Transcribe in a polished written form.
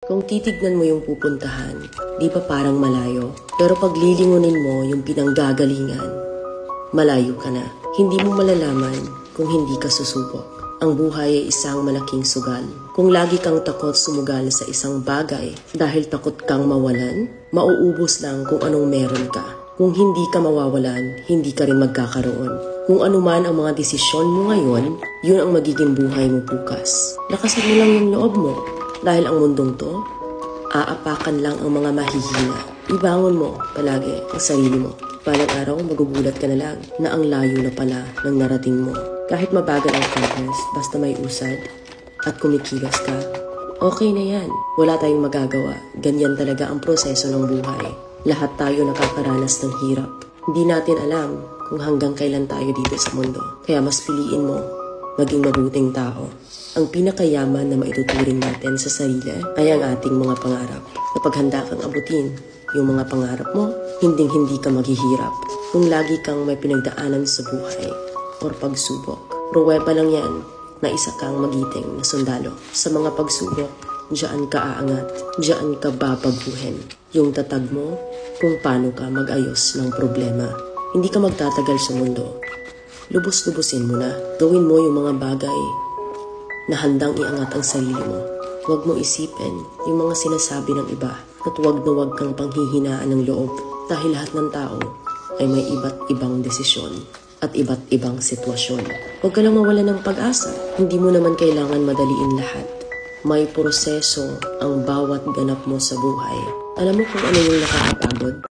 Kung titignan mo yung pupuntahan, di ba parang malayo? Pero pag lilingunin mo yung pinanggagalingan, malayo ka na. Hindi mo malalaman kung hindi ka susubok. Ang buhay ay isang malaking sugal. Kung lagi kang takot sumugal sa isang bagay dahil takot kang mawalan, mauubos lang kung anong meron ka. Kung hindi ka mawawalan, hindi ka rin magkakaroon. Kung ano man ang mga desisyon mo ngayon, yun ang magiging buhay mo bukas. Lakasan mo lang yung loob mo. Dahil ang mundong to, aapakan lang ang mga mahihina. Ibangon mo palagi ang sarili mo. Balang araw, magugulat ka na lang na ang layo na pala ng narating mo. Kahit mabagal ang progress, basta may usad at kumikilos ka, okay na yan. Wala tayong magagawa. Ganyan talaga ang proseso ng buhay. Lahat tayo nakakaranas ng hirap. Hindi natin alam kung hanggang kailan tayo dito sa mundo. Kaya mas piliin mo maging mabuting tao. Ang pinakayaman na maituturing natin sa sarili ay ang ating mga pangarap. Kapag handa kang abutin yung mga pangarap mo, hinding-hindi ka maghihirap. Kung lagi kang may pinagdaanan sa buhay or pagsubok, pruweba lang yan na isa kang magiting na sundalo. Sa mga pagsubok, diyan ka aangat, diyan ka babaguhin. Yung tatag mo kung paano ka mag-ayos ng problema. Hindi ka magtatagal sa mundo. Lubos-lubusin mo na. Gawin mo yung mga bagay na handang iangat ang sarili mo. Huwag mo isipin yung mga sinasabi ng iba at huwag na huwag kang panghihinaan ng loob dahil lahat ng tao ay may iba't ibang desisyon at iba't ibang sitwasyon. Huwag ka lang mawalan ng pag-asa. Hindi mo naman kailangan madaliin lahat. May proseso ang bawat ganap mo sa buhay. Alam mo kung ano yung nakakapagod?